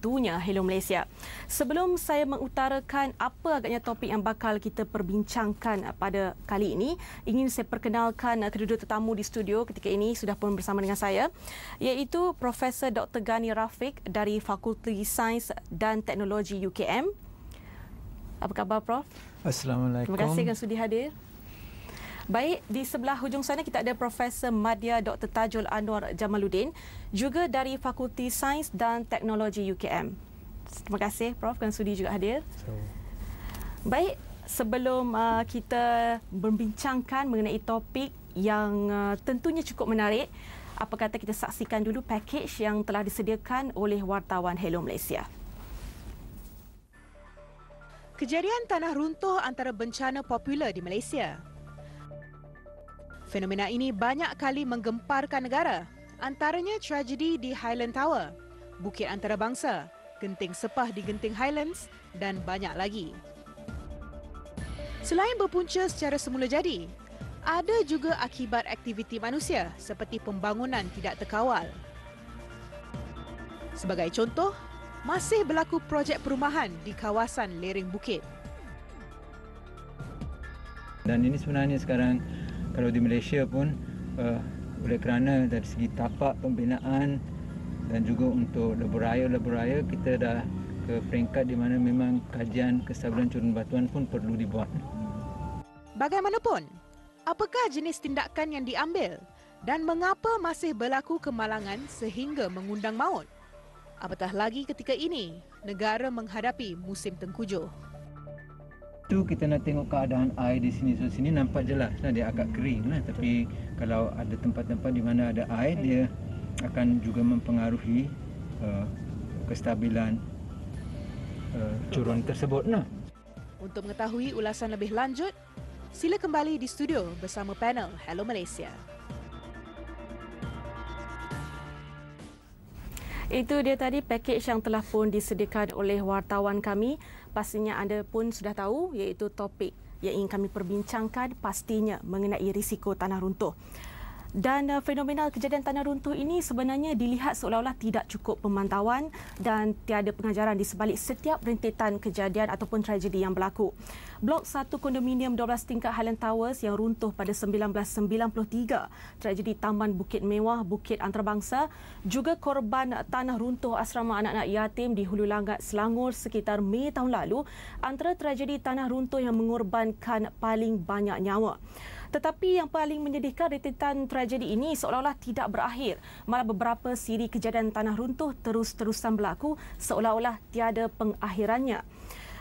tentunya Hello Malaysia. Sebelum saya mengutarakan apa agaknya topik yang bakal kita perbincangkan pada kali ini, ingin saya perkenalkan kedua tetamu di studio ketika ini sudah pun bersama dengan saya, iaitu Profesor Dr. Ghani Rafiq dari Fakulti Sains dan Teknologi UKM. Apa khabar, Prof? Assalamualaikum. Terima kasih kerana sudi hadir. Baik, di sebelah hujung sana kita ada Profesor Madya Dr. Tajul Anwar Jamaluddin, juga dari Fakulti Sains dan Teknologi UKM. Terima kasih, Prof, kerana sudi juga hadir. Baik, sebelum kita membincangkan mengenai topik yang tentunya cukup menarik, apa kata kita saksikan dulu pakej yang telah disediakan oleh wartawan Hello Malaysia. Kejadian tanah runtuh antara bencana popular di Malaysia. Fenomena ini banyak kali menggemparkan negara, antaranya tragedi di Highland Tower, Bukit Antarabangsa, Genting Sepah di Genting Highlands dan banyak lagi. Selain berpunca secara semula jadi, ada juga akibat aktiviti manusia seperti pembangunan tidak terkawal. Sebagai contoh, masih berlaku projek perumahan di kawasan lereng bukit. Dan ini sebenarnya sekarang kalau di Malaysia pun oleh kerana dari segi tapak pembinaan dan juga untuk lebuh-raya kita dah ke peringkat di mana memang kajian kestabilan curun batuan pun perlu dibuat. Bagaimanapun, apakah jenis tindakan yang diambil dan mengapa masih berlaku kemalangan sehingga mengundang maut? Apatah lagi ketika ini negara menghadapi musim tengkujuh. Itu kita nak tengok keadaan air di sini. So sini nampak jelas dia agak kering lah. Tapi kalau ada tempat-tempat di mana ada air, dia akan juga mempengaruhi kestabilan curun tersebut. Untuk mengetahui ulasan lebih lanjut, sila kembali di studio bersama panel Hello Malaysia. Itu dia tadi pakej yang telah pun disediakan oleh wartawan kami. Pastinya anda pun sudah tahu, iaitu topik yang ingin kami perbincangkan pastinya mengenai risiko tanah runtuh. Dan fenomena kejadian tanah runtuh ini sebenarnya dilihat seolah-olah tidak cukup pemantauan dan tiada pengajaran di sebalik setiap rentetan kejadian ataupun tragedi yang berlaku. Blok 1 kondominium 12 tingkat Highland Towers yang runtuh pada 1993, tragedi Taman Bukit Mewah, Bukit Antarabangsa, juga korban tanah runtuh asrama anak-anak yatim di Hulu Langat, Selangor sekitar Mei tahun lalu, antara tragedi tanah runtuh yang mengorbankan paling banyak nyawa. Tetapi yang paling menyedihkan, rentetan tragedi ini seolah-olah tidak berakhir. Malah beberapa siri kejadian tanah runtuh terus-terusan berlaku seolah-olah tiada pengakhirannya.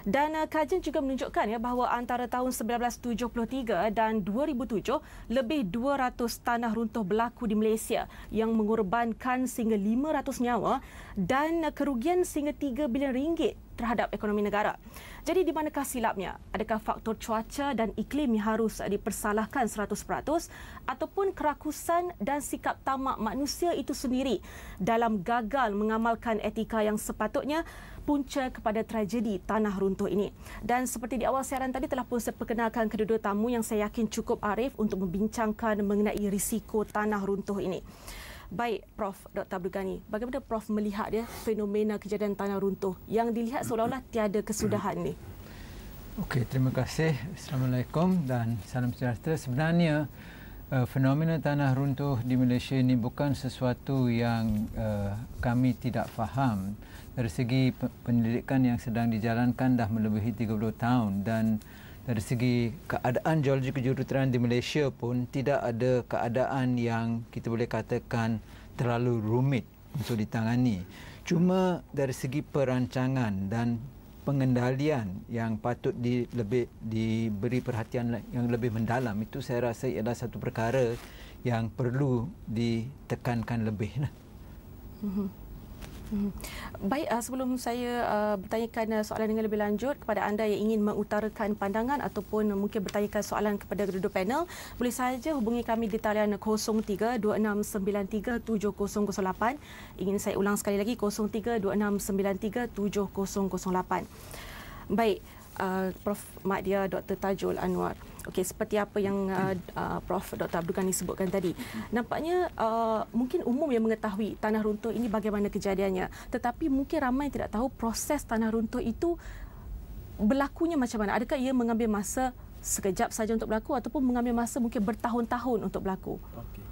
Dan kajian juga menunjukkan bahawa antara tahun 1973 dan 2007, lebih 200 tanah runtuh berlaku di Malaysia yang mengorbankan sehingga 500 nyawa dan kerugian sehingga 3 bilion ringgit terhadap ekonomi negara. Jadi di manakah silapnya? Adakah faktor cuaca dan iklim yang harus dipersalahkan 100% ataupun kerakusan dan sikap tamak manusia itu sendiri dalam gagal mengamalkan etika yang sepatutnya punca kepada tragedi tanah runtuh ini? Dan seperti di awal siaran tadi telah pun saya perkenalkan kedua-dua tamu yang saya yakin cukup arif untuk membincangkan mengenai risiko tanah runtuh ini. Baik, Prof. Dr. Abdul Ghani, bagaimana Prof melihat fenomena kejadian tanah runtuh yang dilihat seolah-olah tiada kesudahan ni? Okey, terima kasih. Assalamualaikum dan salam sejahtera. Sebenarnya fenomena tanah runtuh di Malaysia ini bukan sesuatu yang kami tidak faham. Dari segi penyelidikan yang sedang dijalankan dah melebihi 30 tahun dan dari segi keadaan geologi kejuruteraan di Malaysia pun tidak ada keadaan yang kita boleh katakan terlalu rumit untuk ditangani. Cuma dari segi perancangan dan pengendalian yang patut diberi perhatian yang lebih mendalam, itu saya rasa ialah satu perkara yang perlu ditekankan lebih. Baik, sebelum saya bertanyakan soalan dengan lebih lanjut kepada anda yang ingin mengutarakan pandangan ataupun mungkin bertanyakan soalan kepada kedua-dua panel, boleh saja hubungi kami di talian 0326937008. Ingin saya ulang sekali lagi, 0326937008. Baik, Prof. Madya Dr. Tajul Anwar. Okey, seperti apa yang Prof. Dr. Abdul Ghani sebutkan tadi. Nampaknya mungkin umum yang mengetahui tanah runtuh ini bagaimana kejadiannya. Tetapi mungkin ramai tidak tahu proses tanah runtuh itu berlakunya macam mana. Adakah ia mengambil masa sekejap saja untuk berlaku ataupun mengambil masa mungkin bertahun-tahun untuk berlaku? Okey.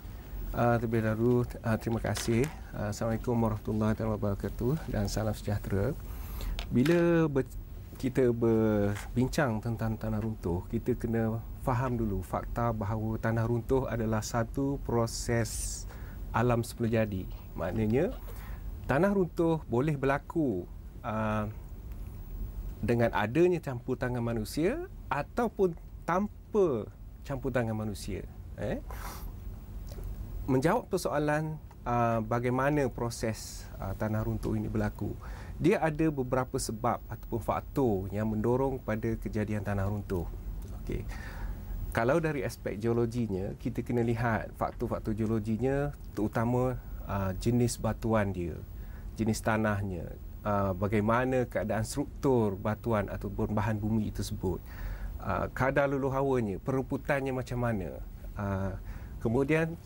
Terlebih dahulu, terima kasih. Assalamualaikum warahmatullahi wabarakatuh dan salam sejahtera. Bila kita berbincang tentang tanah runtuh, kita kena faham dulu fakta bahawa tanah runtuh adalah satu proses alam semula jadi. Maknanya, tanah runtuh boleh berlaku dengan adanya campur tangan manusia ataupun tanpa campur tangan manusia. Menjawab persoalan bagaimana proses tanah runtuh ini berlaku, dia ada beberapa sebab ataupun faktor yang mendorong pada kejadian tanah runtuh. Okey. Kalau dari aspek geologinya, kita kena lihat faktor-faktor geologinya, terutama jenis batuan dia, jenis tanahnya, bagaimana keadaan struktur batuan ataupun bahan bumi tersebut, kadar leluh hawanya, perebutannya macam mana. Kemudian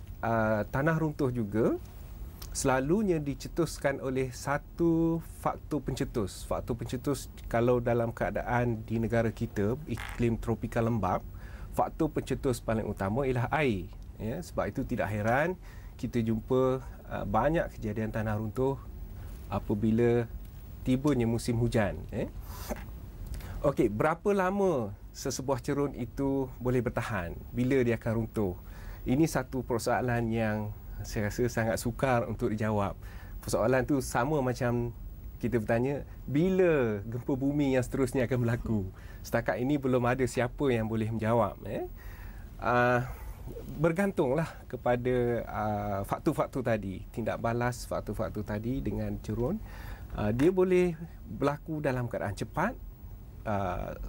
tanah runtuh juga selalunya dicetuskan oleh satu faktor pencetus. Faktor pencetus kalau dalam keadaan di negara kita, iklim tropika lembap, faktor pencetus paling utama ialah air. Sebab itu tidak heran kita jumpa banyak kejadian tanah runtuh apabila tibanya musim hujan. Okey, berapa lama sesebuah cerun itu boleh bertahan? Bila dia akan runtuh? Ini satu persoalan yang saya rasa sangat sukar untuk dijawab. Persoalan tu sama macam kita bertanya, bila gempa bumi yang seterusnya akan berlaku? Setakat ini belum ada siapa yang boleh menjawab. Bergantunglah kepada faktor-faktor tadi, tindak balas faktor-faktor tadi dengan cerun. Dia boleh berlaku dalam keadaan cepat,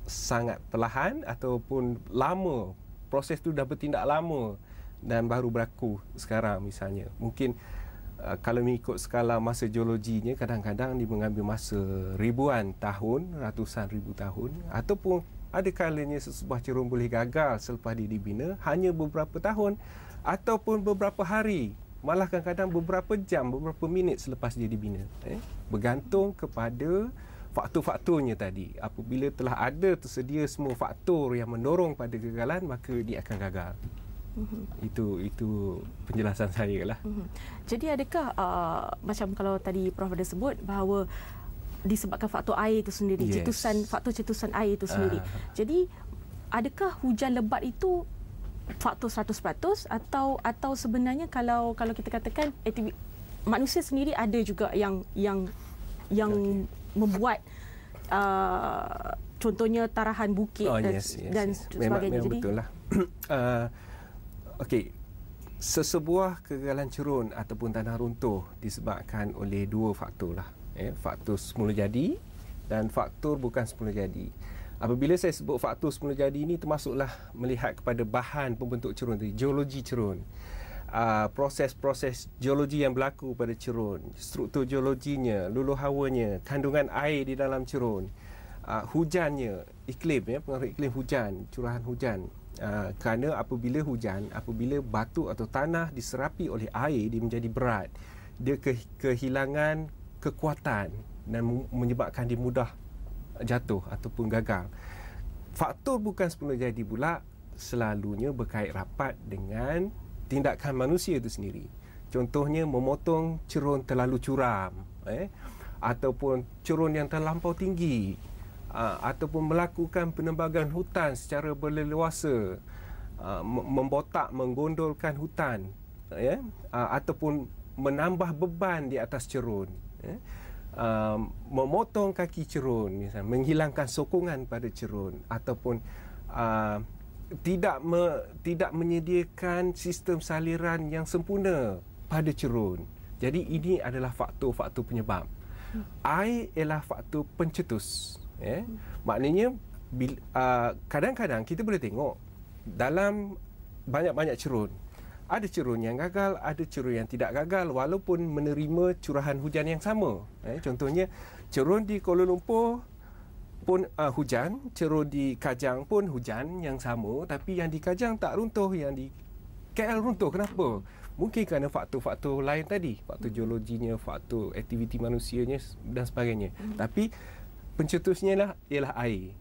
sangat perlahan ataupun lama. Proses tu dah bertindak lama dan baru berlaku sekarang misalnya. Mungkin kalau mengikut skala masa geologinya, kadang-kadang dia mengambil masa ribuan tahun, ratusan ribu tahun, ataupun ada kalanya sesebuah cerun boleh gagal selepas dia dibina hanya beberapa tahun ataupun beberapa hari, malah kadang-kadang beberapa jam, beberapa minit selepas dia dibina. Bergantung kepada faktor-faktornya tadi. Apabila telah ada tersedia semua faktor yang mendorong pada kegagalan, maka dia akan gagal. Itu penjelasan saya lah. Jadi adakah macam kalau tadi Prof ada sebut bahawa disebabkan faktor air itu sendiri, faktor cetusan air itu sendiri. Jadi adakah hujan lebat itu faktor 100% atau sebenarnya kalau kita katakan manusia sendiri ada juga yang membuat contohnya tarahan bukit dan sebagainya. Memang betul lah. Okey, sesebuah kegagalan cerun ataupun tanah runtuh disebabkan oleh dua faktor lah. Faktor semula jadi dan faktor bukan semula jadi. Apabila saya sebut faktor semula jadi ini, termasuklah melihat kepada bahan pembentuk cerun tadi, geologi cerun. Proses-proses geologi yang berlaku pada cerun, struktur geologinya, luluh hawanya, kandungan air di dalam cerun, hujannya, iklim, pengaruh iklim hujan, curahan hujan. Kerana apabila batu atau tanah diserapi oleh air, dia menjadi berat. Dia kehilangan kekuatan dan menyebabkan dia mudah jatuh ataupun gagal. Faktor bukan semula jadi pula selalunya berkait rapat dengan tindakan manusia itu sendiri. Contohnya memotong cerun terlalu curam, ataupun cerun yang terlampau tinggi, ataupun melakukan penembagan hutan secara berleluasa, membotak, menggondolkan hutan, ataupun menambah beban di atas cerun, memotong kaki cerun, misalnya menghilangkan sokongan pada cerun, ataupun tidak menyediakan sistem saliran yang sempurna pada cerun. Jadi ini adalah faktor-faktor penyebab. Air ialah faktor pencetus. Maknanya kadang-kadang kita boleh tengok dalam banyak-banyak cerun, ada cerun yang gagal, ada cerun yang tidak gagal walaupun menerima curahan hujan yang sama. Contohnya cerun di Kuala Lumpur pun hujan, cerun di Kajang pun hujan yang sama, tapi yang di Kajang tak runtuh, yang di KL runtuh. Kenapa? Mungkin kerana faktor-faktor lain tadi, faktor geologinya, faktor aktiviti manusianya dan sebagainya. Tapi pencetusnya ialah air.